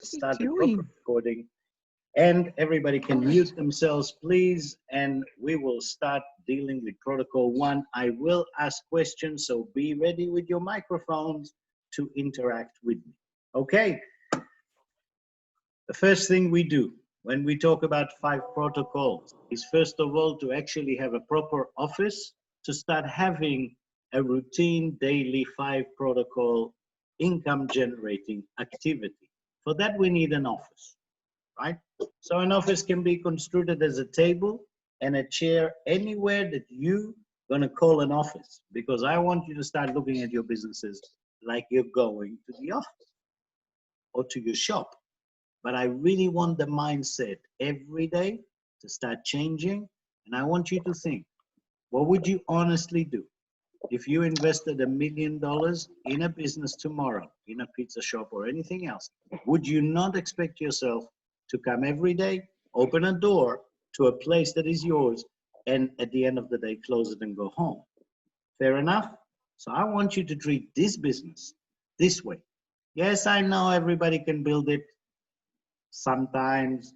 Start the proper recording, and everybody can mute themselves, please, and we will start dealing with protocol 1. I will ask questions, so be ready with your microphones to interact with me. Okay? The first thing we do when we talk about 5 protocols is, first of all, to actually have a proper office, to start having a routine daily 5 protocol income generating activity. For that, we need an office, right? So an office can be construed as a table and a chair anywhere that you gonna call an office, because I want you to start looking at your businesses like you're going to the office or to your shop. But I really want the mindset every day to start changing. And I want you to think, what would you honestly do if you invested $1 million in a business tomorrow, in a pizza shop or anything else? Would you not expect yourself to come every day, open a door to a place that is yours, and at the end of the day, close it and go home? Fair enough? So I want you to treat this business this way. Yes, I know everybody can build it sometimes,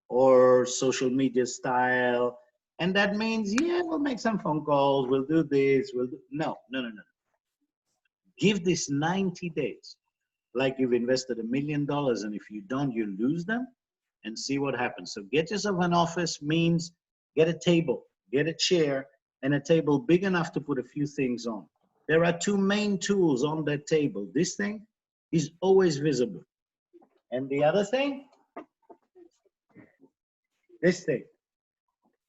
or social media style. And that means, yeah, we'll make some phone calls, we'll do this, we'll do, no. Give this 90 days, like you've invested $1 million, and if you don't, you lose them, and see what happens. So get yourself an office means get a table, get a chair, and a table big enough to put a few things on. There are 2 main tools on that table. This thing is always visible. And the other thing, this thing,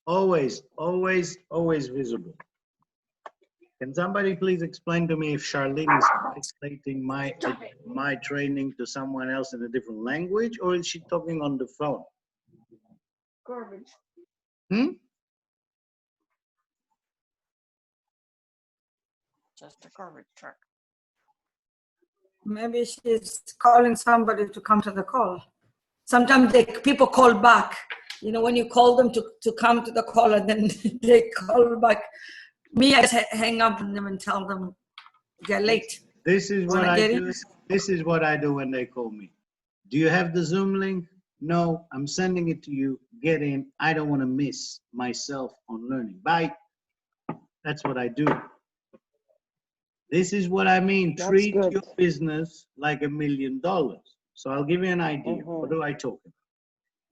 always, always, always visible. Can somebody please explain to me if Charlene is translating my training to someone else in a different language, or is she talking on the phone? Garbage. Just a garbage truck. Maybe she's calling somebody to come to the call. Sometimes people call back. You know, when you call them to come to the call, and then they call back. Me, I hang up on them and tell them they're late. This is what I do. This is what I do when they call me. Do you have the Zoom link? No, I'm sending it to you. Get in. I don't want to miss myself on learning. Bye. That's what I do. This is what I mean. Treat your business like $1 million. So I'll give you an idea. What do I talk about?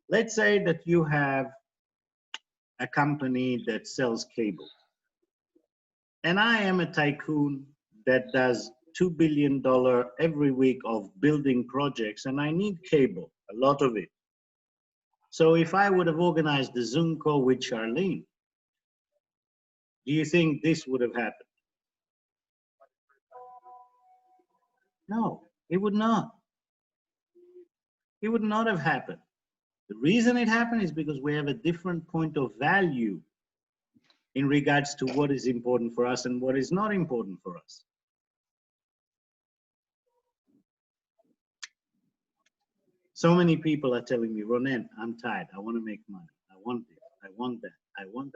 Let's say that you have a company that sells cable. And I am a tycoon that does $2 billion every week of building projects, and I need cable, a lot of it. So if I would have organized the Zoom call with Charlene, do you think this would have happened? No, it would not. It would not have happened. The reason it happened is because we have a different point of value in regards to what is important for us and what is not important for us. So many people are telling me, Ronen, I'm tired. I want to make money. I want this. I want that. I want.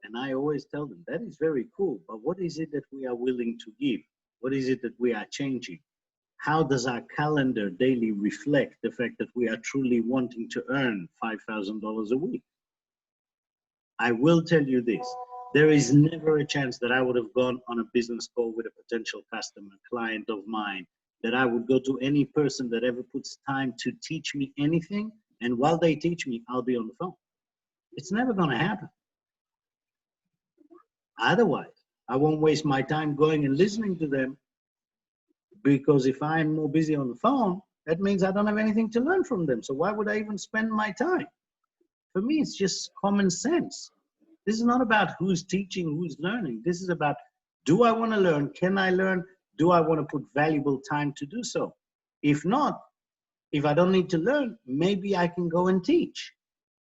And I always tell them, that is very cool, but what is it that we are willing to give? What is it that we are changing? How does our calendar daily reflect the fact that we are truly wanting to earn $5,000 a week? I will tell you this, there is never a chance that I would have gone on a business call with a potential customer, client of mine, that I would go to any person that ever puts time to teach me anything, and while they teach me, I'll be on the phone. It's never gonna happen. Otherwise, I won't waste my time going and listening to them, because if I'm more busy on the phone, that means I don't have anything to learn from them. So why would I even spend my time? For me, it's just common sense. This is not about who's teaching, who's learning. This is about, do I want to learn? Can I learn? Do I want to put valuable time to do so? If not, if I don't need to learn, maybe I can go and teach.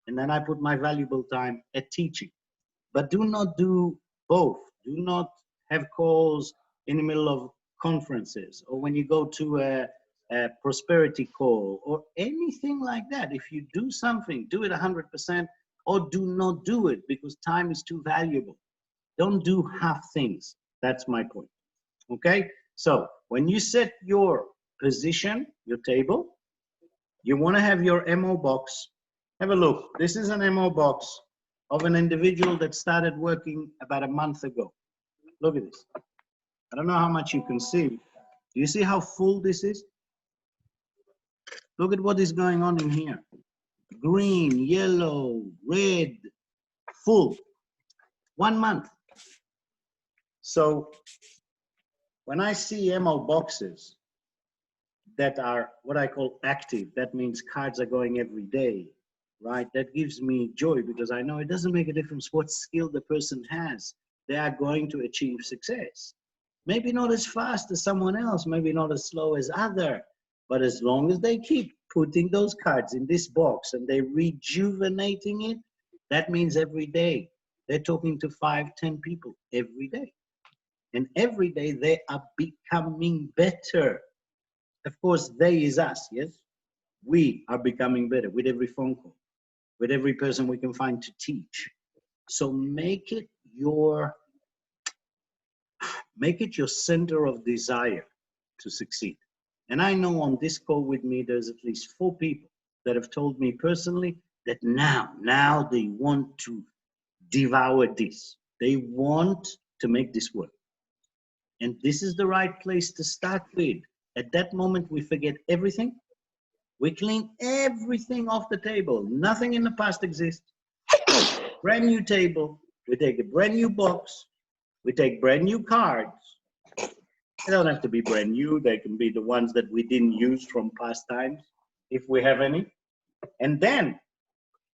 And then I put my valuable time at teaching. But do not do both. Do not have calls in the middle of conferences, or when you go to a prosperity call or anything like that. If you do something, do it 100%, or do not do it, because time is too valuable. Don't do half things. That's my point. Okay? So when you set your position, your table, You want to have your MO box. Have a look. This is an MO box of an individual that started working about a month ago. Look at this. I don't know how much you can see. Do you see how full this is? Look at what is going on in here. Green, yellow, red, full. 1 month. So when I see MO boxes that are what I call active, that means cards are going every day, right? That gives me joy because I know it doesn't make a difference what skill the person has. They are going to achieve success. Maybe not as fast as someone else, maybe not as slow as other, but as long as they keep putting those cards in this box and they're rejuvenating it, that means every day they're talking to 5, 10 people every day. And every day they are becoming better. Of course, they is us, yes? We are becoming better with every phone call, with every person we can find to teach. So make it your center of desire to succeed. And I know on this call with me, there's at least 4 people that have told me personally that now they want to devour this. They want to make this work. And this is the right place to start with. At that moment, we forget everything. We clean everything off the table. Nothing in the past exists. Brand new table. We take a brand new box. We take brand new cards. They don't have to be brand new. They can be the ones that we didn't use from past times, if we have any. And then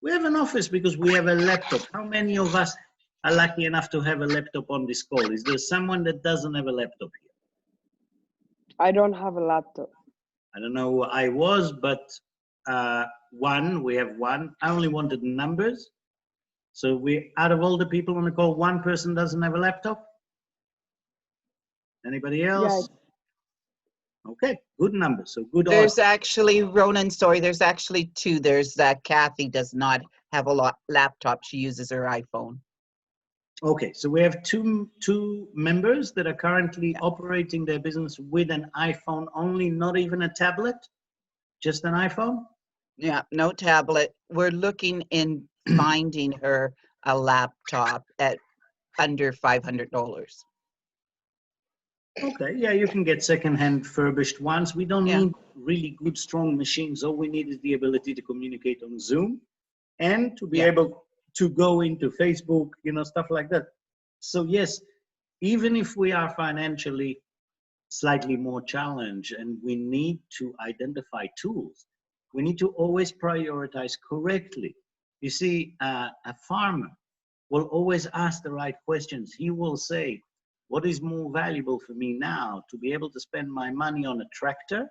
we have an office because we have a laptop. How many of us are lucky enough to have a laptop on this call? Is there someone that doesn't have a laptop here? I don't have a laptop. I don't know who I was, but we have one. I only wanted numbers. So out of all the people on the call, one person doesn't have a laptop. Anybody else? Yeah. Okay, good number. So good. There's actually, Ronan, sorry, there's actually 2. There's Kathy does not have a laptop. She uses her iPhone. Okay, so we have two members that are currently operating their business with an iPhone only, not even a tablet, just an iPhone? Yeah, no tablet. We're looking in finding her a laptop at under $500. Okay, yeah, you can get secondhand furbished ones. We don't need really good, strong machines. All we need is the ability to communicate on Zoom and to be able to go into Facebook, stuff like that. So yes, even if we are financially slightly more challenged and we need to identify tools, we need to always prioritize correctly. You see, a farmer will always ask the right questions. He will say, what is more valuable for me now, to be able to spend my money on a tractor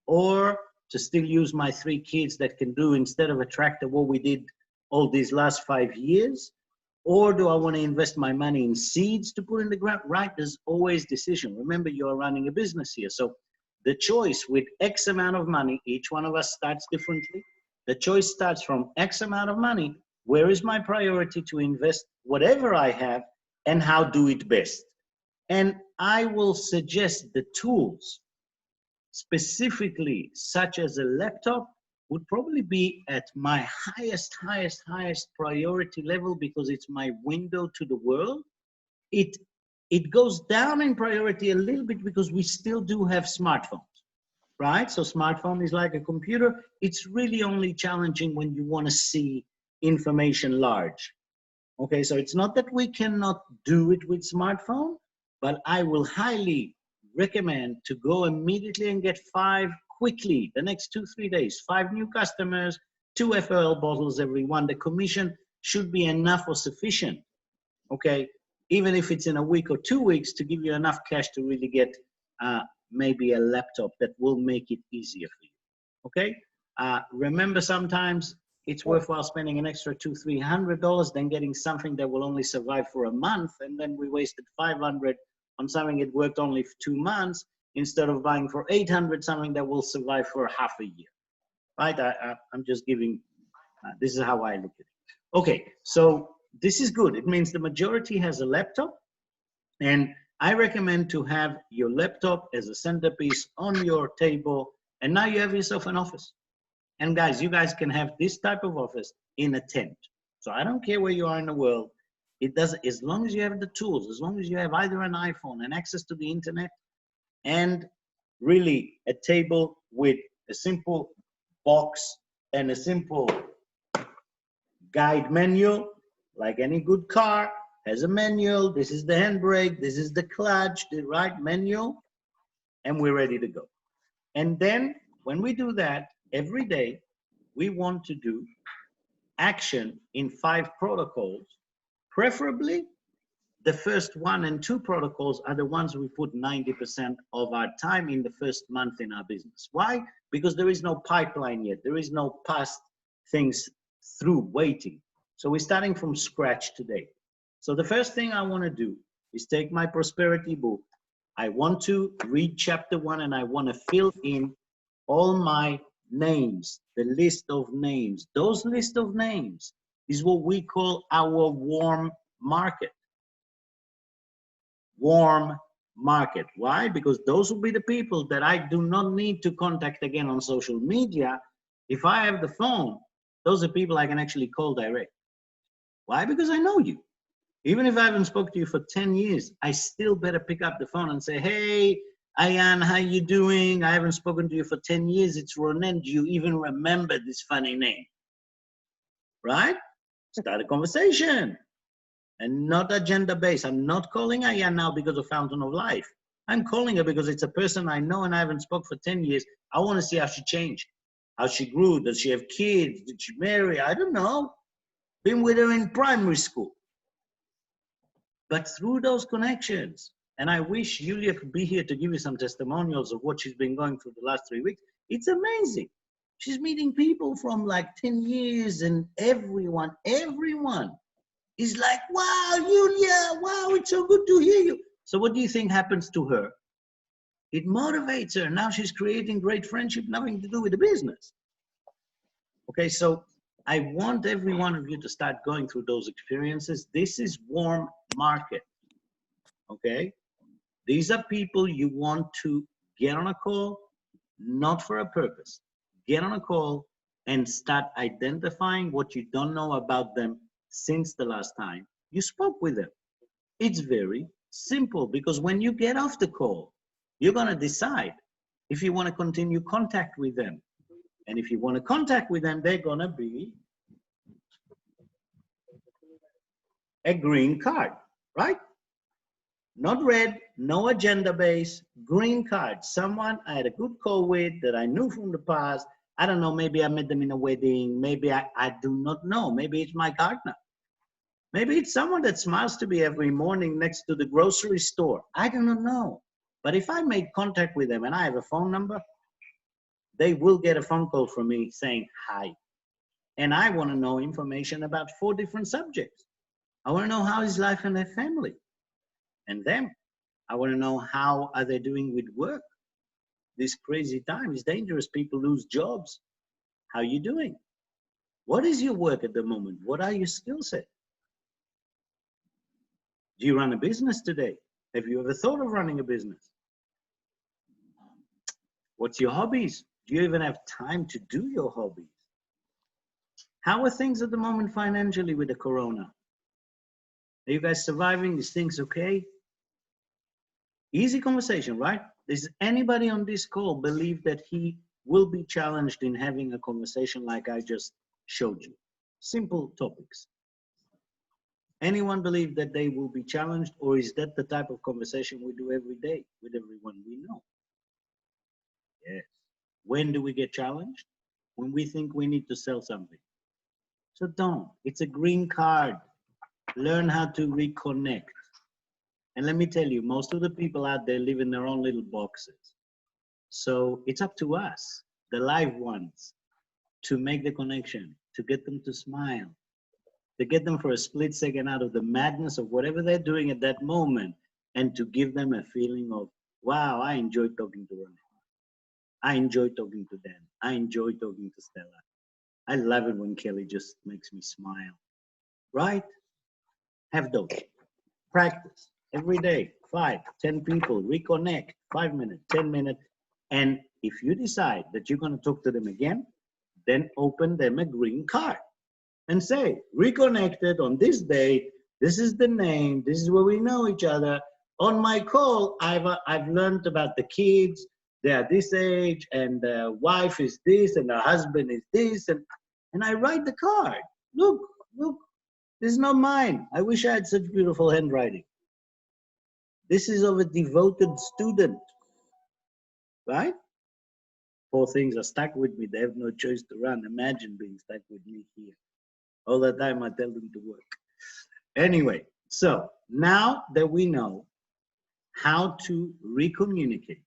or to still use my 3 kids that can do instead of a tractor what we did all these last 5 years? Or do I want to invest my money in seeds to put in the ground? Right, there's always decision. Remember, you're running a business here. So the choice with X amount of money, each one of us starts differently. The choice starts from X amount of money. Where is my priority to invest whatever I have and how do it best? And I will suggest the tools, specifically such as a laptop, would probably be at my highest priority level because it's my window to the world. It goes down in priority a little bit because we still do have smartphones, right? So smartphone is like a computer. It's really only challenging when you want to see information large. Okay, so it's not that we cannot do it with smartphone, but I will highly recommend to go immediately and get 5 quickly, the next 2-3 days, 5 new customers, 2 FOL bottles every one. The commission should be enough or sufficient, okay? Even if it's in a week or 2 weeks, to give you enough cash to really get maybe a laptop that will make it easier for you, okay? Remember, sometimes it's worthwhile spending an extra $200-300 than getting something that will only survive for a month, and then we wasted $500 on something that worked only for 2 months, instead of buying for $800 something that will survive for half a year, right? I'm just giving, this is how I look at it. Okay, so this is good. It means the majority has a laptop, and I recommend to have your laptop as a centerpiece on your table, and now you have yourself an office. And guys, you guys can have this type of office in a tent. So I don't care where you are in the world. It does, as long as you have the tools, as long as you have either an iPhone and access to the internet, and really a table with a simple box and a simple guide manual, like any good car has a manual. This is the handbrake, this is the clutch, the right manual, and we're ready to go. And then when we do that every day, we want to do action in 5 protocols. Preferably, the first 1 and 2 protocols are the ones we put 90% of our time in the first month in our business. Why? Because there is no pipeline yet. There is no past things through waiting. So we're starting from scratch today. So the first thing I want to do is take my prosperity book. I want to read chapter 1 and I want to fill in all my names, the list of names. Those list of names is what we call our warm market. Warm market. Why? Because those will be the people that I do not need to contact again on social media. If I have the phone, those are people I can actually call direct. Why? Because I know you. Even if I haven't spoken to you for 10 years, I still better pick up the phone and say, hey, Ayan, how you doing? I haven't spoken to you for 10 years. It's Ronen. Do you even remember this funny name? Right? Start a conversation. And not agenda-based. I'm not calling Ayan now because of Fountain of Life. I'm calling her because it's a person I know and I haven't spoken for 10 years. I want to see how she changed, how she grew. Does she have kids? Did she marry? I don't know. Been with her in primary school. But through those connections, and I wish Julia could be here to give you some testimonials of what she's been going through the last 3 weeks. It's amazing. She's meeting people from like 10 years and everyone is like, wow, Julia, wow, it's so good to hear you. So what do you think happens to her? It motivates her. Now she's creating great friendship, nothing to do with the business. Okay, so I want every one of you to start going through those experiences. This is warm market, okay? These are people you want to get on a call, not for a purpose. Get on a call and start identifying what you don't know about them since the last time you spoke with them. It's very simple because when you get off the call, you're gonna decide if you wanna continue contact with them. And if you wanna contact with them, they're gonna be a green card, right? Not red, no agenda base, green card. Someone I had a good call with that I knew from the past. I don't know, maybe I met them in a wedding. Maybe I do not know. Maybe it's my gardener. Maybe it's someone that smiles to me every morning next to the grocery store. I do not know. But if I make contact with them and I have a phone number, they will get a phone call from me saying hi. And I want to know information about 4 different subjects. I want to know how is life and their family. And them. I want to know how are they doing with work. This crazy time is dangerous. People lose jobs. How are you doing? What is your work at the moment? What are your skill set? Do you run a business today? Have you ever thought of running a business? What's your hobbies? Do you even have time to do your hobbies? How are things at the moment financially with the corona? Are you guys surviving? Is things okay? Easy conversation, right? Does anybody on this call believe that he will be challenged in having a conversation like I just showed you? Simple topics. Anyone believe that they will be challenged, or is that the type of conversation we do every day with everyone we know? Yes. When do we get challenged? When we think we need to sell something. So don't. It's a green card. Learn how to reconnect. And let me tell you, most of the people out there live in their own little boxes. So it's up to us, the live ones, to make the connection, to get them to smile, to get them for a split second out of the madness of whatever they're doing at that moment, and to give them a feeling of, wow, I enjoyed talking to Ronnie. I enjoy talking to Dan. I enjoy talking to Stella. I love it when Kelly just makes me smile. Right? Have those. Practice every day. 5, 10 people. Reconnect. 5 minutes, 10 minutes. And if you decide that you're going to talk to them again, then open them a green card and say, reconnected on this date, this is the name, this is where we know each other. On my call, I've learned about the kids, they are this age, and the wife is this, and the husband is this, and I write the card. Look, this is not mine. I wish I had such beautiful handwriting. This is of a devoted student, right? Poor things are stuck with me. They have no choice to run. Imagine being stuck with me here. All the time I tell them to work. Anyway, so now that we know how to recommunicate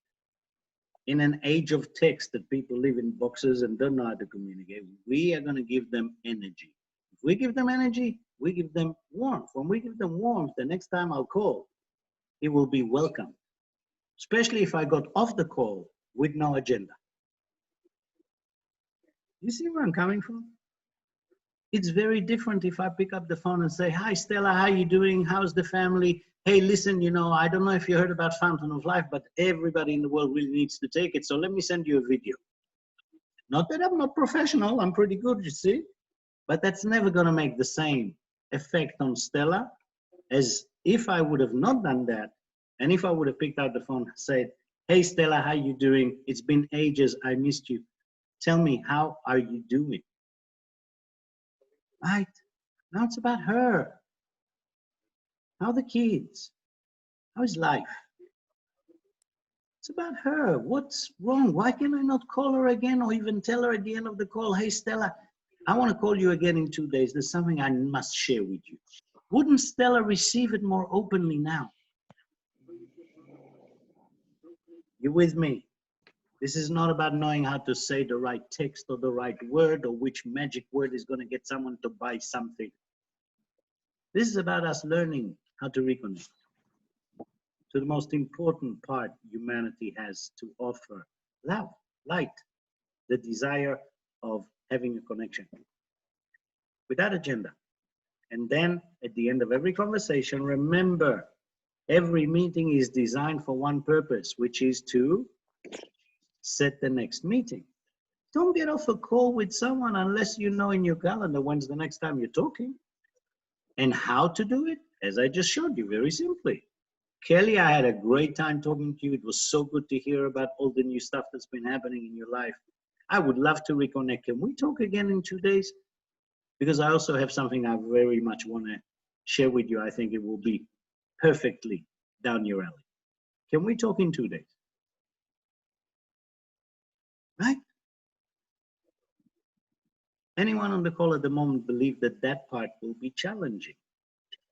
in an age of text that people live in boxes and don't know how to communicate, we are going to give them energy. If we give them energy, we give them warmth. When we give them warmth, the next time I'll call, it will be welcome. Especially if I got off the call with no agenda. You see where I'm coming from? It's very different if I pick up the phone and say, hi, Stella, how you doing? How's the family? Hey, listen, you know, I don't know if you heard about Fountain of Life, but everybody in the world really needs to take it. So let me send you a video. Not that I'm not professional. I'm pretty good, you see. But that's never going to make the same effect on Stella as if I would have not done that. And if I would have picked out the phone and said, hey, Stella, how you doing? It's been ages. I missed you. Tell me, how are you doing? Right? Now it's about her. How are the kids? How is life? It's about her. What's wrong? Why can I not call her again or even tell her at the end of the call, hey, Stella, I want to call you again in 2 days. There's something I must share with you. Wouldn't Stella receive it more openly now? You with me? This is not about knowing how to say the right text or the right word or which magic word is going to get someone to buy something. This is about us learning how to reconnect to the most important part humanity has to offer: love, light, the desire of having a connection without agenda. And then at the end of every conversation, remember, every meeting is designed for one purpose, which is to set the next meeting. Don't get off a call with someone unless you know in your calendar when's the next time you're talking. And how to do it, as I just showed you, very simply. Kelly, I had a great time talking to you. It was so good to hear about all the new stuff that's been happening in your life. I would love to reconnect. Can we talk again in 2 days? Because I also have something I very much want to share with you. I think it will be perfectly down your alley. Can we talk in 2 days? Right? Anyone on the call at the moment believe that that part will be challenging?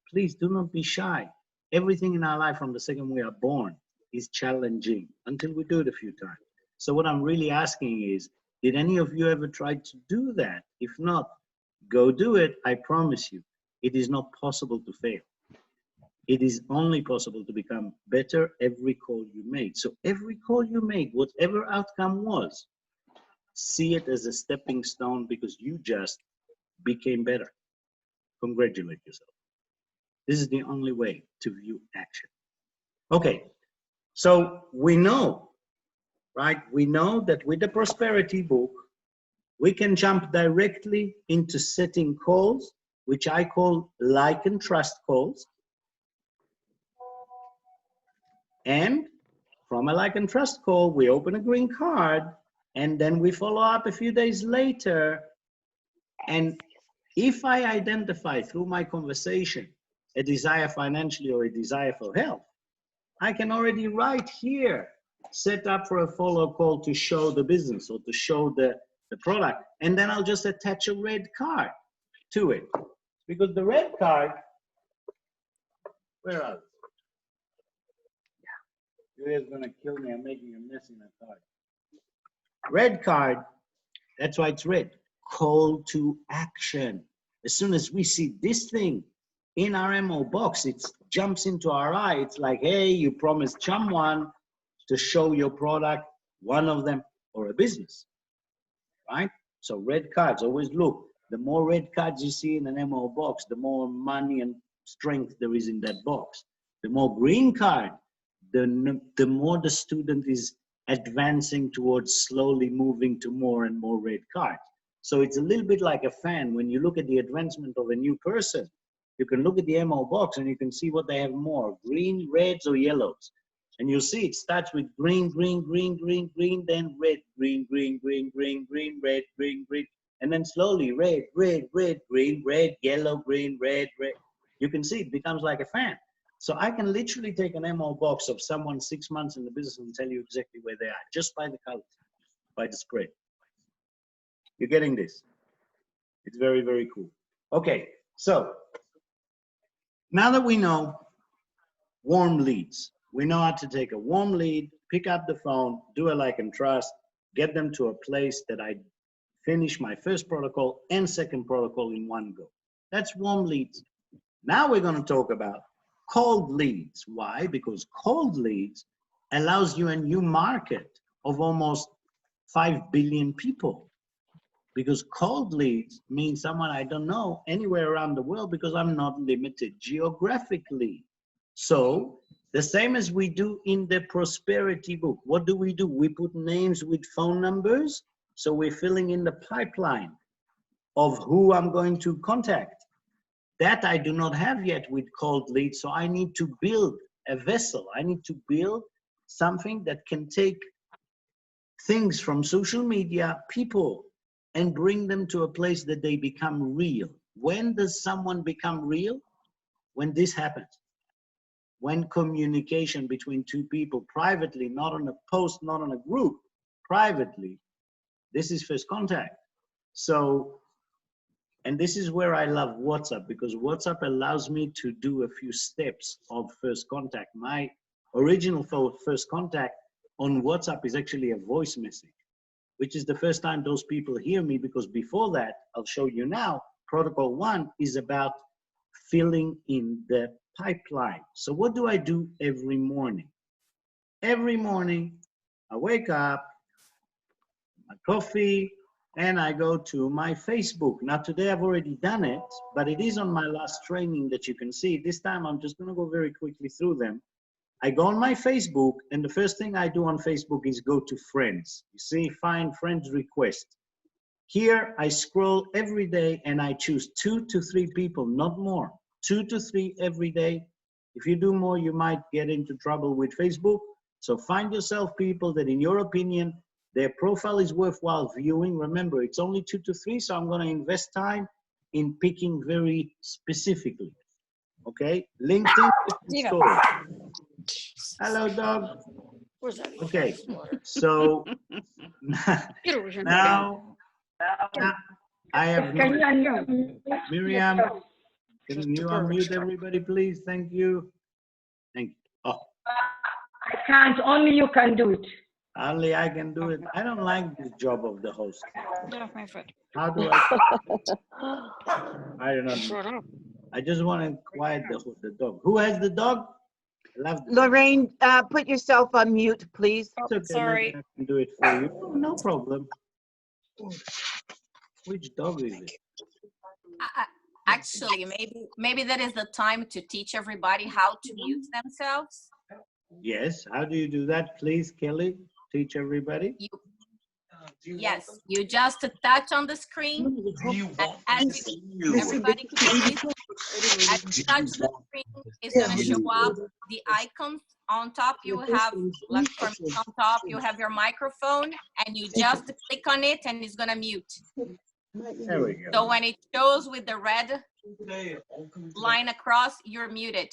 Please do not be shy. Everything in our life from the second we are born is challenging until we do it a few times. So what I'm really asking is, did any of you ever try to do that? If not, go do it. I promise you, it is not possible to fail. It is only possible to become better every call you made. So every call you made, whatever outcome was, see it as a stepping stone because you just became better. Congratulate yourself. This is the only way to view action. Okay, so we know, right? We know that with the prosperity book, we can jump directly into setting calls, which I call like and trust calls. And from a like and trust call, we open a green card, and then we follow up a few days later. And if I identify through my conversation a desire financially or a desire for health, I can already right here set up for a follow-up call to show the business or to show the product. And then I'll just attach a red card to it. Because the red card, where are they? Julia's gonna kill me. I'm making a mess in a card. Red card, that's why it's red. Call to action. As soon as we see this thing in our MO box, it jumps into our eye. It's like, hey, you promised someone to show your product, one of them, or a business, right? So red cards, always look. The more red cards you see in an MO box, the more money and strength there is in that box. The more green card, the more the student is advancing towards slowly moving to more and more red cards. So it's a little bit like a fan. When you look at the advancement of a new person, you can look at the MO box and you can see what they have more, green, reds, or yellows. And you'll see it starts with green, green, green, green, green, then red, green, green, green, green, green, red, green, green, and then slowly red, red, red, green, red, yellow, green, red, red. You can see it becomes like a fan. So I can literally take an MO box of someone 6 months in the business and tell you exactly where they are, just by the colors, by the spread. You're getting this? It's very, very cool. Okay, so now that we know warm leads, we know how to take a warm lead, pick up the phone, do a like and trust, get them to a place that I finish my first protocol and second protocol in one go. That's warm leads. Now we're going to talk about cold leads. Why? Because cold leads allows you a new market of almost 5 billion people. Because cold leads means someone I don't know anywhere around the world because I'm not limited geographically. So the same as we do in the prosperity book, what do? We put names with phone numbers. So we're filling in the pipeline of who I'm going to contact. That I do not have yet with cold leads. So I need to build a vessel. I need to build something that can take things from social media, people, and bring them to a place that they become real. When does someone become real? When this happens. When communication between two people privately, not on a post, not on a group, privately, this is first contact. So, and this is where I love WhatsApp, because WhatsApp allows me to do a few steps of first contact. My original first contact on WhatsApp is actually a voice message, which is the first time those people hear me, because before that, I'll show you now, protocol 1 is about filling in the pipeline. So what do I do every morning? Every morning, I wake up, my coffee, and I go to my Facebook. Now today I've already done it, but it is on my last training that you can see. This time I'm just gonna go very quickly through them. I go on my Facebook, and the first thing I do on Facebook is go to friends. You see, find friends request. Here I scroll every day and I choose 2 to 3 people, not more. 2 to 3 every day. If you do more, you might get into trouble with Facebook. So find yourself people that in your opinion, their profile is worthwhile viewing. Remember, it's only 2 to 3, so I'm gonna invest time in picking very specifically. Okay, LinkedIn story. Hello, dog. Where's that? Okay, so now I have Can you unmute? Miriam. Can you garbage unmute truck. everybody, please? Thank you. Thank you. Oh, I can't. Only you can do it. only I can do it. I don't like this job of the host. Get off my foot. How do I? I don't know. Shut up. I just want to quiet the dog. Who has the dog? I love the dog. Lorraine, put yourself on mute, please. Oh, It's okay. sorry. Maybe I can do it for you. Oh, no problem. Which dog is it? Actually, maybe that is the time to teach everybody how to mute themselves. Yes. How do you do that? Please, Kelly, teach everybody. Yes, you just touch on the screen, and as everybody can see, as you touch the screen, it's going to show up the icons. On top, you have, like for me, on top, you have your microphone, and you just click on it, and it's going to mute. There we go. So when it shows with the red line across, you're muted.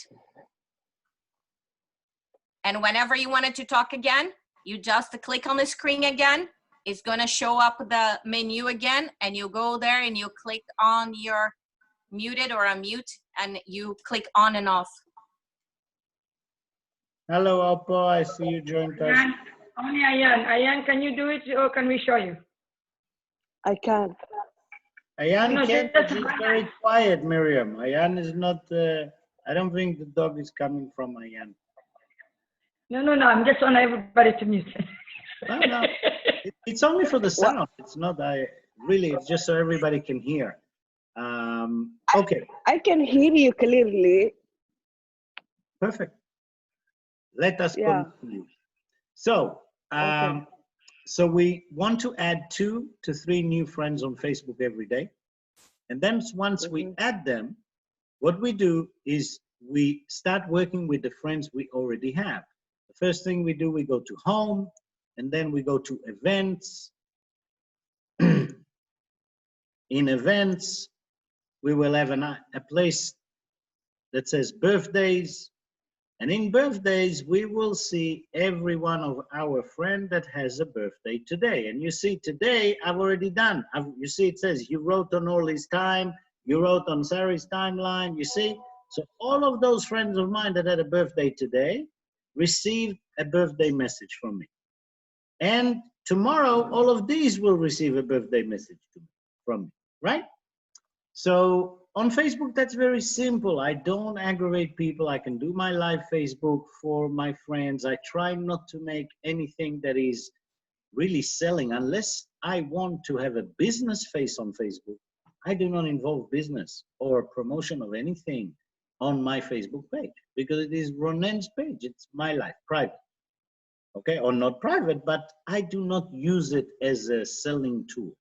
And whenever you wanted to talk again, you just click on the screen again. It's going to show up the menu again, and you go there and you click on your muted or unmute, and you click on and off. Hello, Oppo. I see you joined us. Ayan, only Ayan. Ayan, can you do it or can we show you? I can. Ayan No, can, that's she's fine. very quiet, Miriam. Ayan is not, I don't think the dog is coming from Ayan. No, I'm just on everybody to mute. No. It's only for the sound. It's not, really, it's just so everybody can hear. Okay, I can hear you clearly. perfect. Let us Yeah. continue. So, Okay. So we want to add 2 to 3 new friends on Facebook every day. And then once we add them, what we do is we start working with the friends we already have. The first thing we do, we go to home, and then we go to events. In events, we will have a place that says birthdays. And in birthdays, we will see every one of our friend that has a birthday today. And you see today, I've already done. You see it says you wrote on Orly's time, you wrote on Sarah's timeline, you see? So all of those friends of mine that had a birthday today received a birthday message from me. And tomorrow, all of these will receive a birthday message from me, right? So on Facebook, that's very simple. I don't aggravate people. I can do my live Facebook for my friends. I try not to make anything that is really selling unless I want to have a business face on Facebook. I do not involve business or promotion of anything on my Facebook page because it is Ronen's page. It's my life, private. Okay, or not private, but I do not use it as a selling tool.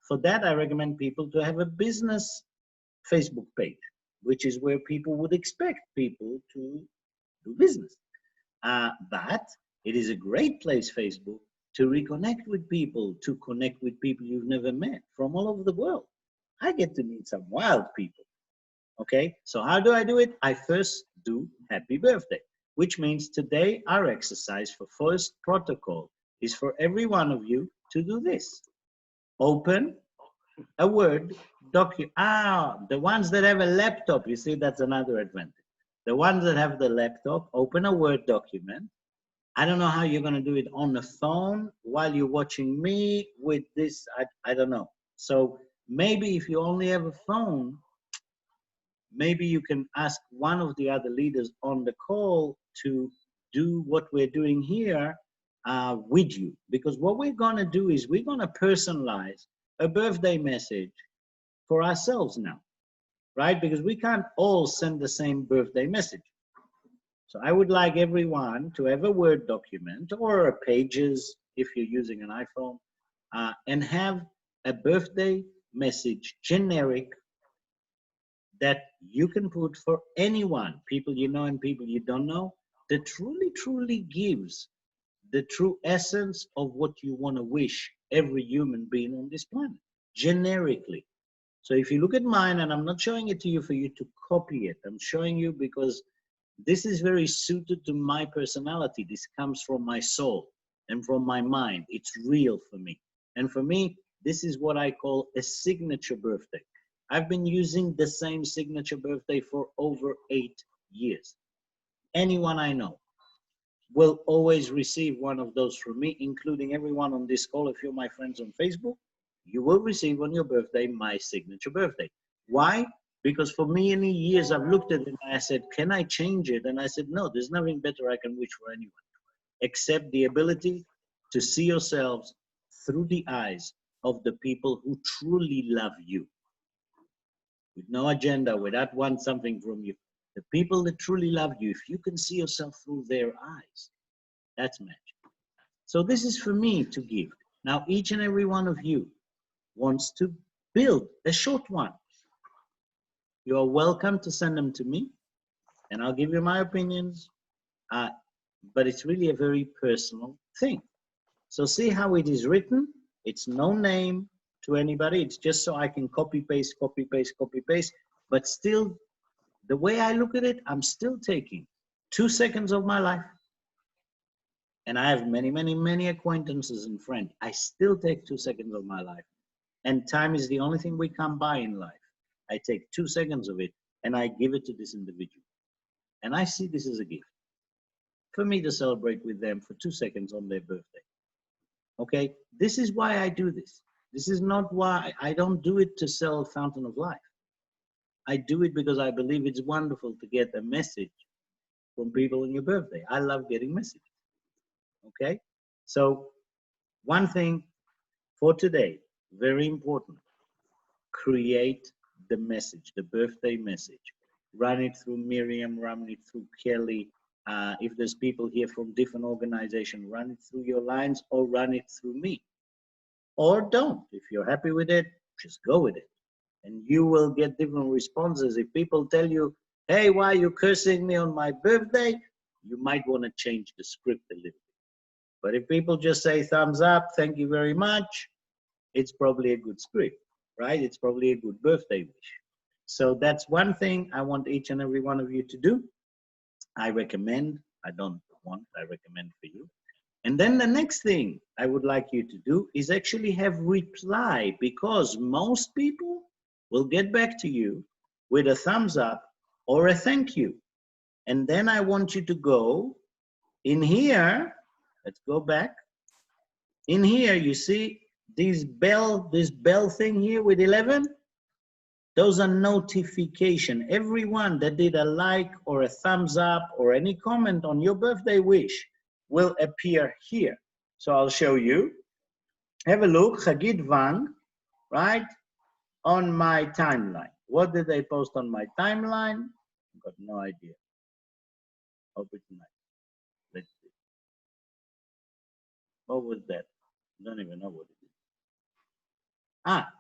For that, I recommend people to have a business Facebook page, which is where people would expect people to do business. But it is a great place, Facebook, to reconnect with people, to connect with people you've never met from all over the world. I get to meet some wild people. Okay, so how do I do it? I first do happy birthday, which means today our exercise for first protocol is for every one of you to do this. Open a Word document. The ones that have a laptop, you see, that's another advantage. The ones that have the laptop, open a Word document. I don't know how you're going to do it on the phone while you're watching me with this. I don't know. So maybe if you only have a phone, maybe you can ask one of the other leaders on the call to do what we're doing here with you. Because what we're going to do is we're going to personalize a birthday message for ourselves now, right? Because we can't all send the same birthday message. So I would like everyone to have a Word document or a Pages if you're using an iPhone and have a birthday message generic that you can put for anyone, people you know and people you don't know, that truly gives the true essence of what you want to wish every human being on this planet, generically. So if you look at mine, and I'm not showing it to you for you to copy it, I'm showing you because this is very suited to my personality. This comes from my soul and from my mind. It's real for me. And for me, this is what I call a signature birthday. I've been using the same signature birthday for over 8 years. Anyone I know will always receive one of those from me, including everyone on this call. If you're my friends on Facebook, you will receive on your birthday my signature birthday. Why? Because for many years I've looked at it and I said, can I change it? And I said, no, there's nothing better I can wish for anyone except the ability to see yourselves through the eyes of the people who truly love you. With no agenda, without want something from you. The people that truly love you, if you can see yourself through their eyes, that's magic. So this is for me to give. Now, each and every one of you wants to build a short one. You are welcome to send them to me, and I'll give you my opinions, but it's really a very personal thing. So see how it is written? It's no name to anybody. It's just so I can copy, paste, copy, paste, copy, paste. But still, the way I look at it, I'm still taking 2 seconds of my life. And I have many acquaintances and friends. I still take 2 seconds of my life. And time is the only thing we come by in life. I take 2 seconds of it and I give it to this individual. And I see this as a gift for me to celebrate with them for 2 seconds on their birthday. Okay, this is why I do this. This is not why I don't do it to sell Fountain of Life. I do it because I believe it's wonderful to get a message from people on your birthday. I love getting messages. Okay, so one thing for today, very important, create the message, the birthday message. Run it through Miriam, run it through Kelly, If there's people here from different organizations, run it through your lines or run it through me. Or don't. If you're happy with it, just go with it. And you will get different responses. If people tell you, hey, why are you cursing me on my birthday? You might want to change the script a little bit. But if people just say thumbs up, thank you very much, it's probably a good script, right? It's probably a good birthday wish. So that's one thing I want each and every one of you to do. I recommend, I don't want, I recommend for you. And then the next thing I would like you to do is actually have reply, because most people will get back to you with a thumbs up or a thank you. And then I want you to go in here, let's go back. In here, you see this bell thing here with 11? Those are notification. Everyone that did a like or a thumbs up or any comment on your birthday wish will appear here. So I'll show you. Have a look, Chagit Wang, right? On my timeline. What did they post on my timeline? I've got no idea. Hope it's nice. Let's see. What was that? I don't even know what it is.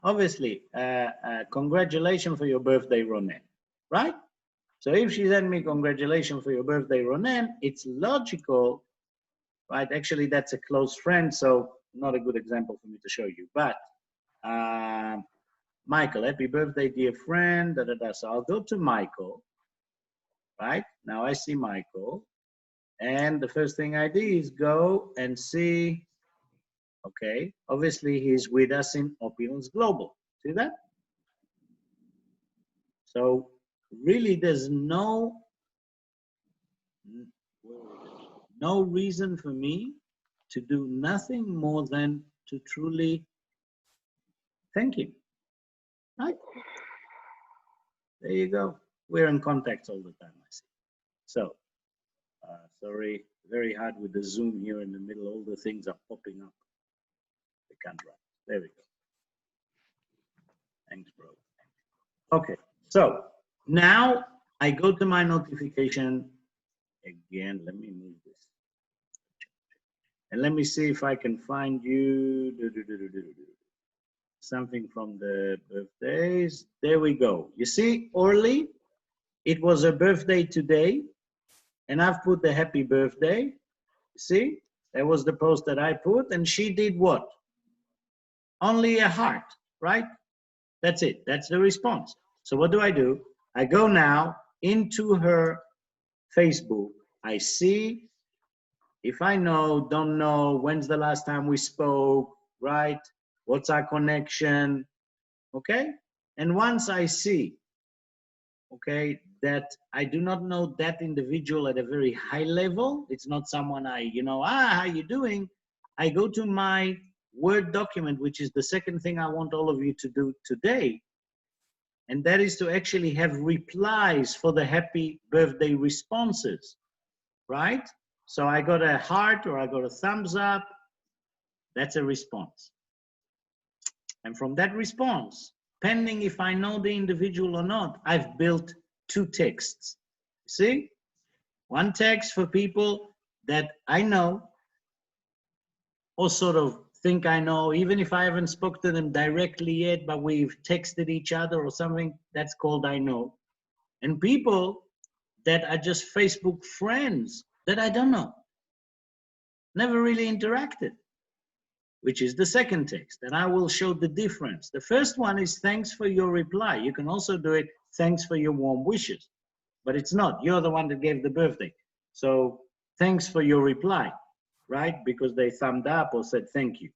Obviously, congratulations for your birthday, Ronen, right? So if she sent me congratulations for your birthday, Ronen, it's logical, right? Actually, that's a close friend, so not a good example for me to show you. But Michael, happy birthday, dear friend, da, da, da. So I'll go to Michael, right? Now I see Michael. And the first thing I do is go and see, okay, obviously he's with us in Opulence Global. See that? So really there's no reason for me to do nothing more than to truly thank him, right? There you go. We're in contact all the time, I see. So, sorry, very hard with the Zoom here in the middle. All the things are popping up. They can't run. There we go. Thanks, bro. Okay, so now I go to my notification again. Let me move this. And let me see if I can find you. Something from the birthdays. There we go. You see, Orly, it was her birthday today. And I've put the happy birthday. You see, that was the post that I put. And she did what? Only a heart, right? That's it. That's the response. So what do? I go now into her Facebook. I see if I know, don't know, when's the last time we spoke, right? What's our connection, okay? And once I see, okay, that I do not know that individual at a very high level, it's not someone I, how you doing? I go to my Word document, which is the second thing I want all of you to do today. And that is to actually have replies for the happy birthday responses, right? So I got a heart or I got a thumbs up. That's a response. And from that response, pending if I know the individual or not, I've built 2 texts. See? One text for people that I know or sort of think I know, even if I haven't spoken to them directly yet, but we've texted each other or something, that's called I know. And people that are just Facebook friends that I don't know, never really interacted, which is the second text. And I will show the difference. The first one is thanks for your reply. You can also do it, thanks for your warm wishes, but it's not. You're the one that gave the birthday. So thanks for your reply, right? Because they thumbed up or said thank you.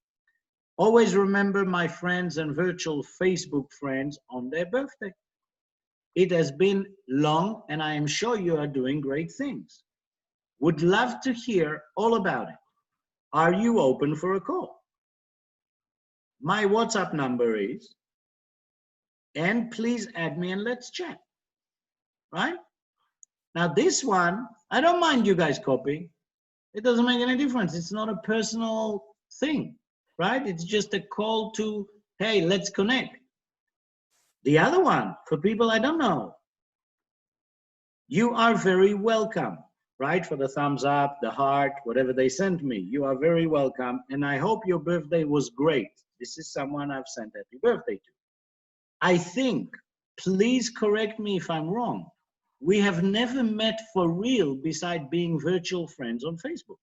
Always remember my friends and virtual Facebook friends on their birthday. It has been long and I am sure you are doing great things. Would love to hear all about it. Are you open for a call? My WhatsApp number is, and please add me and let's chat, right? Now this one, I don't mind you guys copying. It doesn't make any difference. It's not a personal thing, right? It's just a call to, hey, let's connect. The other one, for people I don't know, you are very welcome, right? For the thumbs up, the heart, whatever they sent me. You are very welcome. And I hope your birthday was great. This is someone I've sent happy birthday to. I think, please correct me if I'm wrong, we have never met for real beside being virtual friends on Facebook.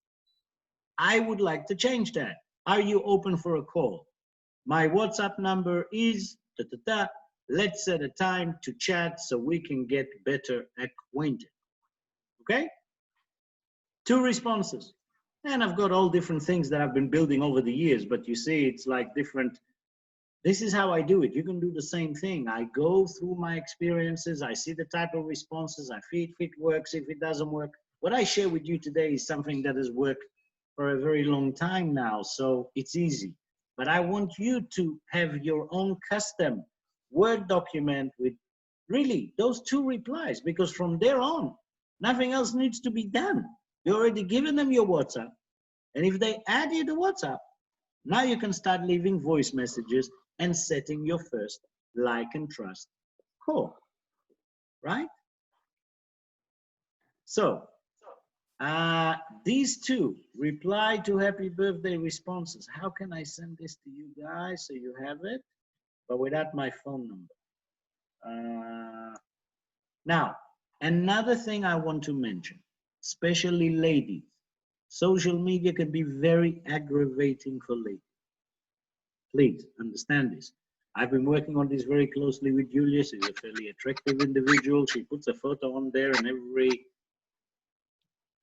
I would like to change that. Are you open for a call? My WhatsApp number is da, da, da. Let's set a time to chat so we can get better acquainted. Okay? 2 responses. And I've got all different things that I've been building over the years, but you see, it's like different. This is how I do it. You can do the same thing. I go through my experiences. I see the type of responses. I see if it works, if it doesn't work. What I share with you today is something that has worked for a very long time now, so it's easy. But I want you to have your own custom Word document with really those 2 replies, because from there on, nothing else needs to be done. You already given them your WhatsApp. And if they add you to WhatsApp, now you can start leaving voice messages and setting your first like and trust call, right? So these 2 reply to happy birthday responses. How can I send this to you guys so you have it, but without my phone number? Now, another thing I want to mention, especially ladies, social media can be very aggravating for ladies. Please understand this. I've been working on this very closely with Julia. She's a fairly attractive individual. She puts a photo on there and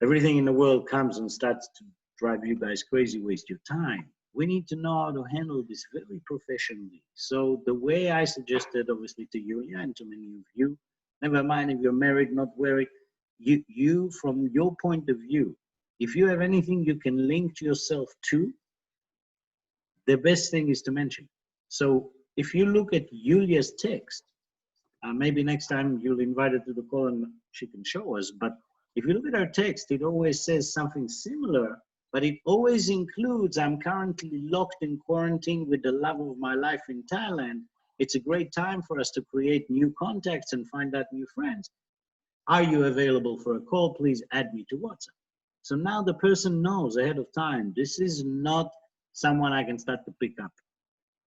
everything in the world comes and starts to drive you guys crazy, waste your time. We need to know how to handle this very professionally. So the way I suggested, obviously, to Julia and to many of you, never mind if you're married, not married, you from your point of view, if you have anything you can link yourself to, the best thing is to mention. So if you look at Julia's text, maybe next time you'll invite her to the call and she can show us, but if you look at her text, it always says something similar, but it always includes, I'm currently locked in quarantine with the love of my life in Thailand. It's a great time for us to create new contacts and find out new friends. Are you available for a call? Please add me to WhatsApp. So now the person knows ahead of time, this is not someone I can start to pick up,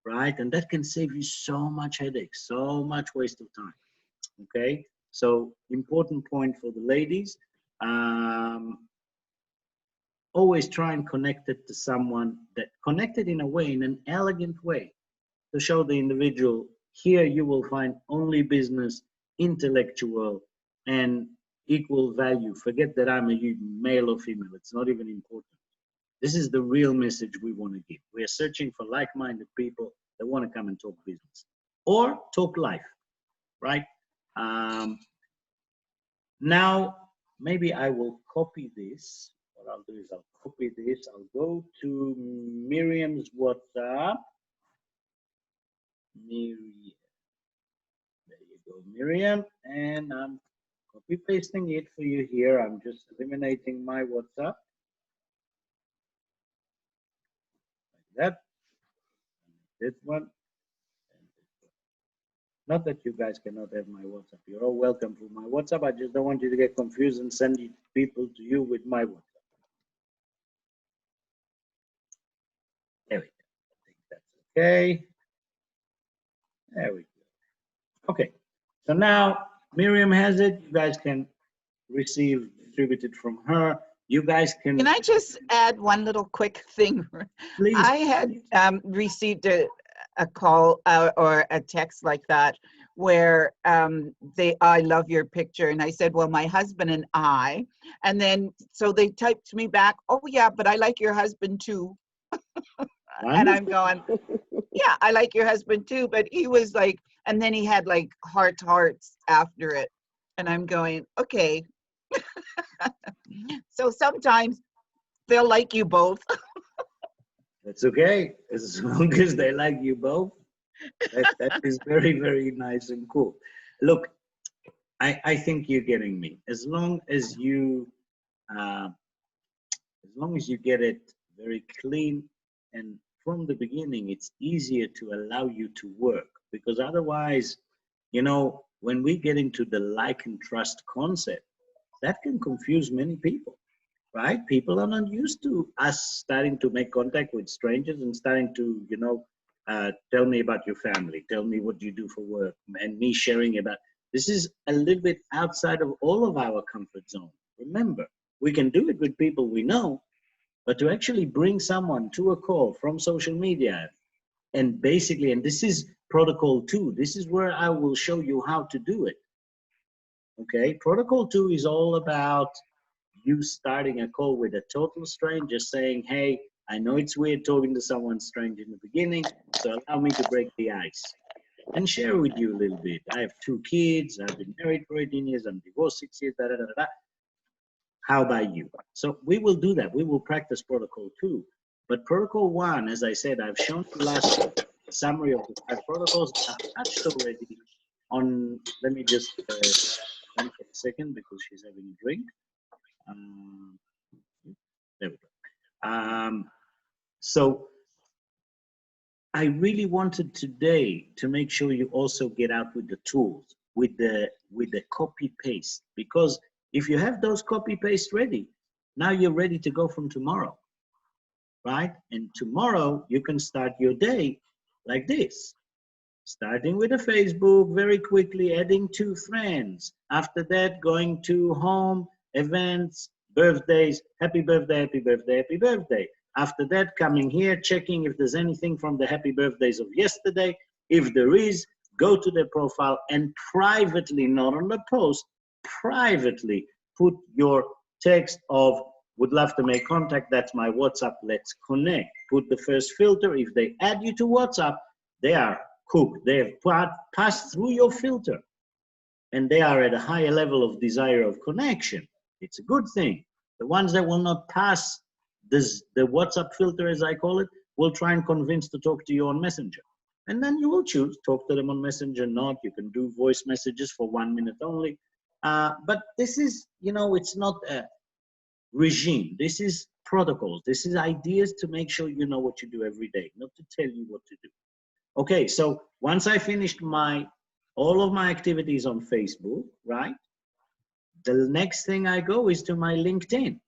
right? And that can save you so much headaches, so much waste of time, okay? So important point for the ladies, always try and connect it to someone that connected in a way, in an elegant way, to show the individual, here you will find only business, intellectual, and equal value. Forget that I'm a male or female, it's not even important. This is the real message we want to give. We are searching for like-minded people that want to come and talk business or talk life, right? Now, maybe I will copy this. What I'll do is I'll copy this. I'll go to Miriam's WhatsApp. Miriam. There you go, Miriam. And I'm copy pasting it for you here. I'm just eliminating my WhatsApp. Like that. This one. Not that you guys cannot have my WhatsApp. You're all welcome for my WhatsApp. I just don't want you to get confused and send people to you with my WhatsApp. There we go. I think that's okay. There we go. Okay. So now Miriam has it. You guys can receive distributed from her. You guys can. Can I just add one little quick thing? Please. I had received a call or a text like that where I love your picture, and I said, well, my husband and I, and then so they typed me back, oh yeah, but I like your husband too. And I'm going, yeah, I like your husband too, but he was like, and then he had like hearts after it, and I'm going, okay. So sometimes they'll like you both. That's okay, as long as they like you both. That is very, very nice and cool. Look, I think you're getting me. As long as you get it very clean, and from the beginning, it's easier to allow you to work, because otherwise, you know, when we get into the like and trust concept, that can confuse many people, right? People are not used to us starting to make contact with strangers and starting to, tell me about your family, tell me what you do for work, and me sharing about. This is a little bit outside of all of our comfort zone. Remember, we can do it with people we know, but to actually bring someone to a call from social media and basically, and this is protocol 2, this is where I will show you how to do it. Okay, protocol 2 is all about you starting a call with a total stranger saying, hey, I know it's weird talking to someone strange in the beginning, so allow me to break the ice and share with you a little bit. I have 2 kids, I've been married for 18 years, I'm divorced 6 years, da da da da. How about you? So we will do that. We will practice protocol 2. But protocol 1, as I said, I've shown you last summary of the 5 protocols. I've touched already on, let me just stand for a second because she's having a drink. There we go. So I really wanted today to make sure you also get out with the tools, with the copy paste, because if you have those copy paste ready, now you're ready to go from tomorrow, right? And tomorrow you can start your day like this, starting with a Facebook, very quickly adding 2 friends. After that, going to home, events, birthdays, happy birthday, happy birthday, happy birthday. After that, coming here, checking if there's anything from the happy birthdays of yesterday. If there is, go to their profile and privately, not on the post, privately put your text of would love to make contact, that's my WhatsApp, let's connect. Put the first filter. If they add you to WhatsApp, they are cooked. They have passed through your filter and they are at a higher level of desire of connection. It's a good thing. The ones that will not pass this, the WhatsApp filter, as I call it, will try and convince to talk to you on Messenger. And then you will choose, talk to them on Messenger, not. You can do voice messages for 1 minute only. But this is, it's not a regime. This is protocols. This is ideas to make sure you know what you do every day, not to tell you what to do. Okay, so once I finished all of my activities on Facebook, right? The next thing I go is to my LinkedIn.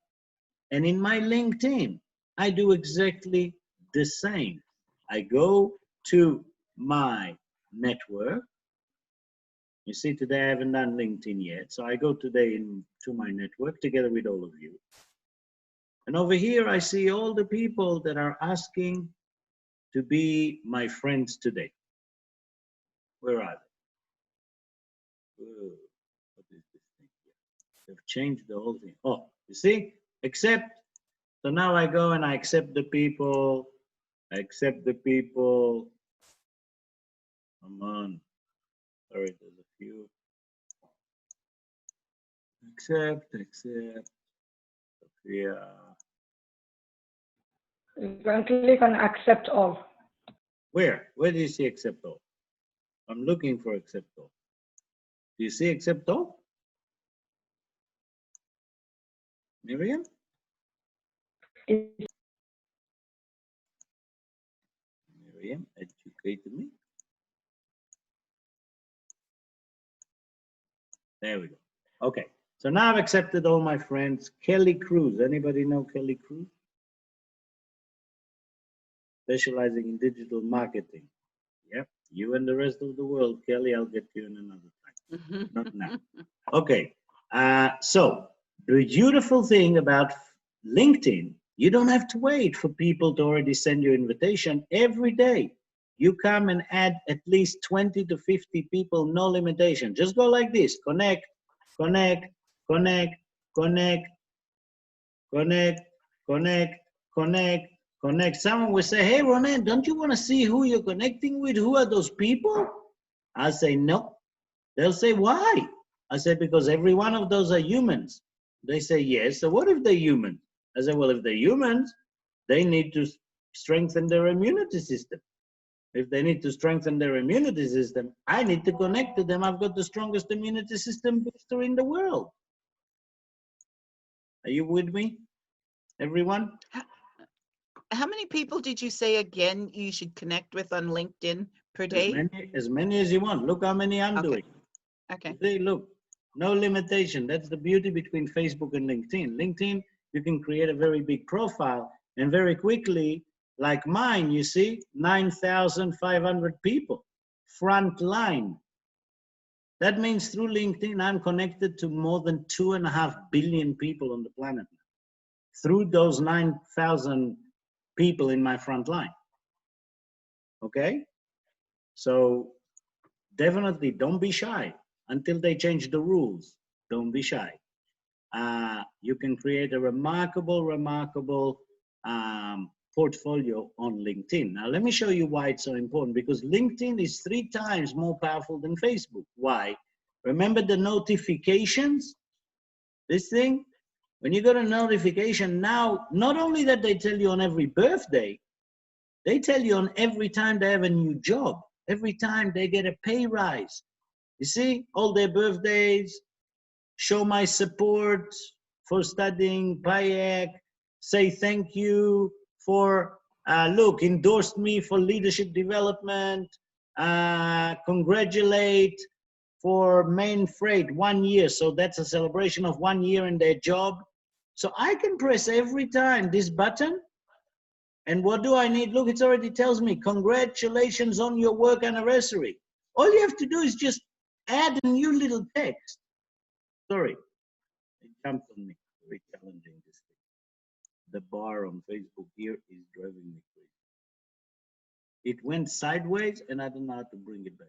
And in my LinkedIn, I do exactly the same. I go to my network. You see, today I haven't done LinkedIn yet. So I go today to my network together with all of you. And over here, I see all the people that are asking to be my friends today. Where are they? Whoa, what is this thing here? They've changed the whole thing. Oh, you see? Accept. So now I go and I accept the people. I accept the people. Come on. Sorry, there's a few. Accept. Yeah. You can click on accept all. Where? Where do you see accept all? I'm looking for accept all. Do you see accept all? Miriam? Miriam, educate me. There we go. Okay. So now I've accepted all my friends. Kelly Cruz. Anybody know Kelly Cruz? Specializing in digital marketing. Yep. You and the rest of the world. Kelly, I'll get you in another time. Not now. Okay. So the beautiful thing about LinkedIn, you don't have to wait for people to already send you invitation. Every day, you come and add at least 20 to 50 people, no limitation. Just go like this, connect, connect, connect, connect, connect, connect, connect, connect. Someone will say, hey, Ronan, don't you want to see who you're connecting with? Who are those people? I say, no. They'll say, why? I said, because every one of those are humans. They say, yes. So what if they're humans? I said, well, if they're humans, they need to strengthen their immunity system. If they need to strengthen their immunity system, I need to connect to them. I've got the strongest immunity system booster in the world. Are you with me, everyone? How many people did you say again you should connect with on LinkedIn per day? As many as you want. Look how many I'm doing. Okay. See, look, No limitation. That's the beauty between Facebook and LinkedIn. LinkedIn, you can create a very big profile and very quickly, like mine, you see, 9,500 people, front line. That means through LinkedIn, I'm connected to more than 2.5 billion people on the planet through those 9,000 people in my front line. Okay? So definitely don't be shy until they change the rules. Don't be shy. You can create a remarkable portfolio on LinkedIn. Now, let me show you why it's so important, because LinkedIn is 3 times more powerful than Facebook. Why? Remember the notifications? This thing? When you got a notification now, not only that they tell you on every birthday, they tell you on every time they have a new job, every time they get a pay rise. You see, all their birthdays, show my support for studying Bayek, say thank you for, look, endorsed me for leadership development, congratulate for main freight 1 year. So that's a celebration of 1 year in their job. So I can press every time this button. And what do I need? Look, it already tells me, congratulations on your work anniversary. All you have to do is just add a new little text. Sorry, it jumped on me. Very challenging, this thing. The bar on Facebook here is driving me crazy. It went sideways and I don't know how to bring it back.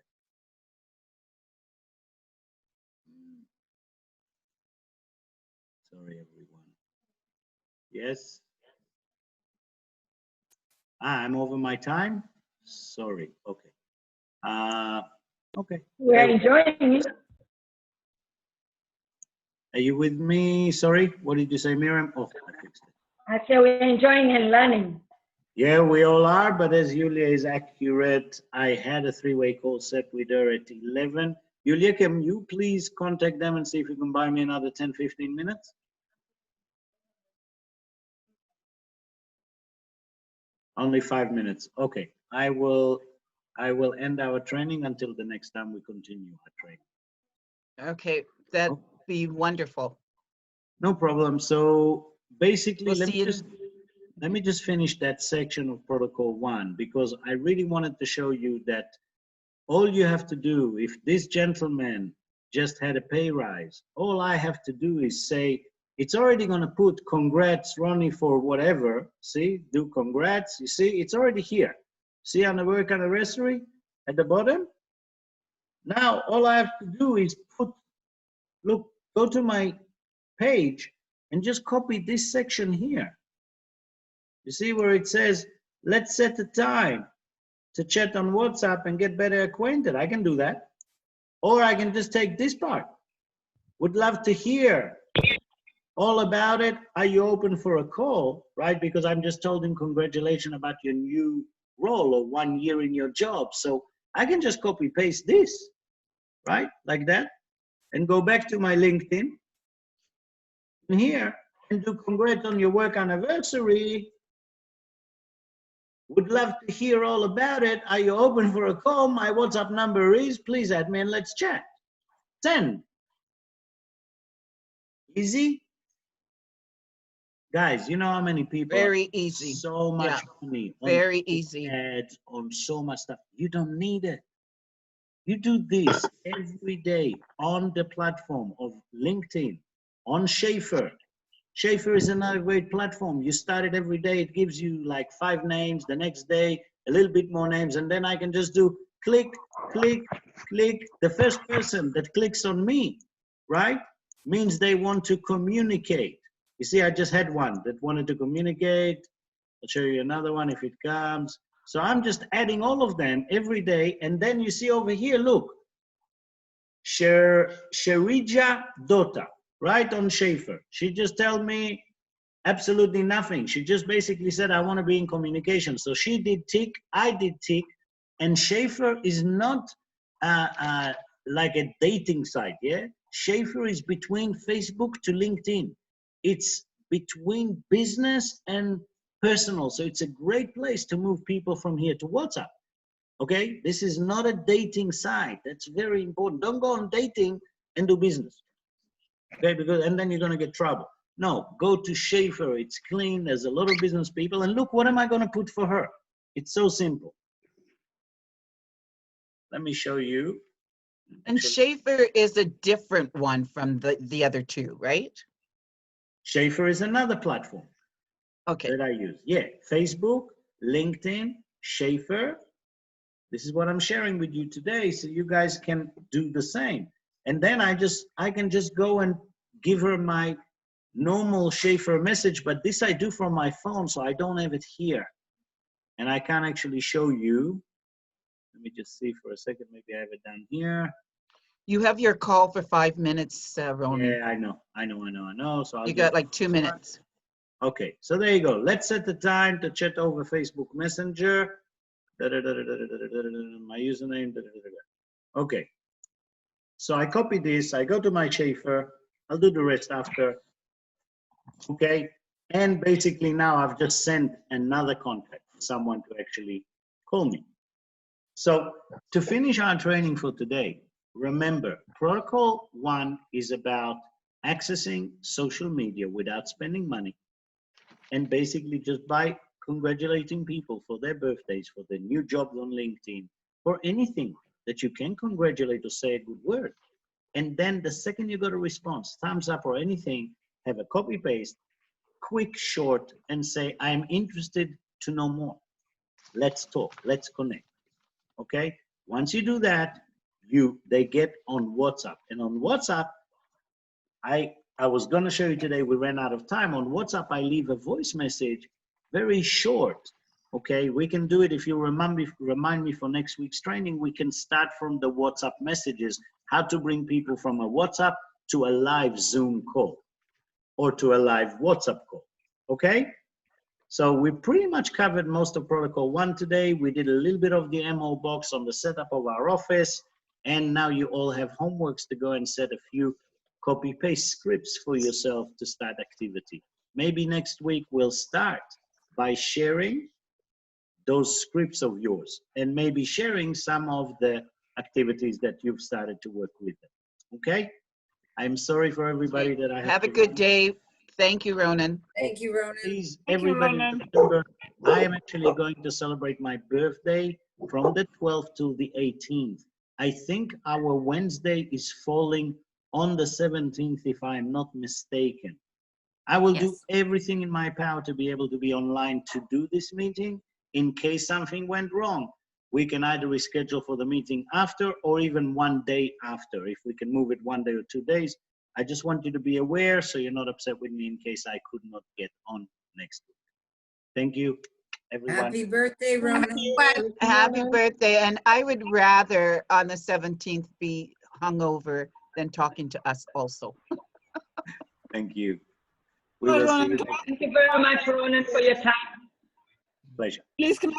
Sorry, everyone. Yes? I'm over my time? Sorry, okay. Okay. We're enjoying it. Are you with me? Sorry, what did you say, Miriam? Oh, I fixed it. I say we're enjoying and learning. Yeah, we all are, but as Julia is accurate, I had a 3-way call set with her at 11. Julia, can you please contact them and see if you can buy me another 10, 15 minutes? Only 5 minutes. Okay, I will end our training until the next time we continue our training. Okay, that'd be wonderful. No problem. So basically, We'll let see you. me just finish that section of protocol 1, because I really wanted to show you that all you have to do, if this gentleman just had a pay rise, all I have to do is say, it's already going to put congrats, Ronnie, for whatever. See, do congrats. You see, it's already here. See on the work anniversary at the bottom? Now, all I have to do is put, look, go to my page and just copy this section here. You see where it says, let's set a time to chat on WhatsApp and get better acquainted. I can do that. Or I can just take this part. Would love to hear all about it. Are you open for a call, right? Because I'm just told him congratulations about your new role or 1 year in your job. So I can just copy paste this, right? Like that. And go back to my LinkedIn here and do congrats on your work anniversary. Would love to hear all about it. Are you open for a call? My WhatsApp number is, please add me and let's chat. Send. Easy? Guys, you know how many people? Very easy. So much money. Very easy. Ads on so much stuff. You don't need it. You do this every day on the platform of LinkedIn, on Schaefer. Schaefer is another great platform. You start it every day. It gives you like 5 names. The next day, a little bit more names. And then I can just do click, click, click. The first person that clicks on me, right, means they want to communicate. You see, I just had one that wanted to communicate. I'll show you another one if it comes. So I'm just adding all of them every day. And then you see over here, look, Sherija Dota, right on Schaefer. She just told me absolutely nothing. She just basically said, I want to be in communication. So she did tick, I did tick. And Schaefer is not like a dating site, yeah? Schaefer is between Facebook to LinkedIn. It's between business and personal. So it's a great place to move people from here to WhatsApp. Okay, this is not a dating site. That's very important. Don't go on dating and do business. Okay, because and then you're gonna get trouble. No, go to Schaefer. It's clean. There's a lot of business people, and look, what am I gonna put for her? It's so simple. Let me show you. And Schaefer is a different one from the other two, right? Schaefer is another platform Okay. that I use. Yeah, Facebook, LinkedIn, Schaefer. This is what I'm sharing with you today, so you guys can do the same. And then I can just go and give her my normal Schaefer message, but this I do from my phone, so I don't have it here. And I can't actually show you. Let me just see for a second. Maybe I have it down here. You have your call for 5 minutes, Ronan. Yeah, I know. So You got like 2 minutes. Okay, so there you go. Let's set the time to chat over Facebook Messenger. My username. Okay, so I copy this. I go to my Schaefer. I'll do the rest after. Okay, and basically now I've just sent another contact for someone to actually call me. So to finish our training for today, remember, protocol 1 is about accessing social media without spending money, and basically just by congratulating people for their birthdays, for their new jobs on LinkedIn, for anything that you can congratulate or say a good word. And then the second you got a response, thumbs up or anything, have a copy paste, quick, short, and say, I'm interested to know more. Let's talk, let's connect. Okay? Once you do that, they get on WhatsApp. And on WhatsApp, I was going to show you today, we ran out of time. On WhatsApp, I leave a voice message, very short. Okay, we can do it if you remind me for next week's training. We can start from the WhatsApp messages, how to bring people from a WhatsApp to a live Zoom call or to a live WhatsApp call. Okay, so we pretty much covered most of protocol 1 today. We did a little bit of the MO box on the setup of our office, and now you all have homeworks to go and set a few copy paste scripts for yourself to start activity. Maybe next week we'll start by sharing those scripts of yours and maybe sharing some of the activities that you've started to work with them. Okay? I'm sorry for everybody that I have a good day. Thank you, Ronan. Thank you, Ronan. Please, Thank you, everybody, Ronan. remember, I am actually going to celebrate my birthday from the 12th to the 18th. I think our Wednesday is falling on the 17th, if I'm not mistaken. I will do everything in my power to be able to be online to do this meeting. In case something went wrong, we can either reschedule for the meeting after or even one day after. If we can move it 1 day or 2 days, I just want you to be aware so you're not upset with me in case I could not get on next week. Thank you, everyone. Happy birthday, Ronan. Happy birthday. And I would rather on the 17th be hungover than talking to us also. Thank you. We will see you next Thank you very much, Ronan, for your time. pleasure. Please come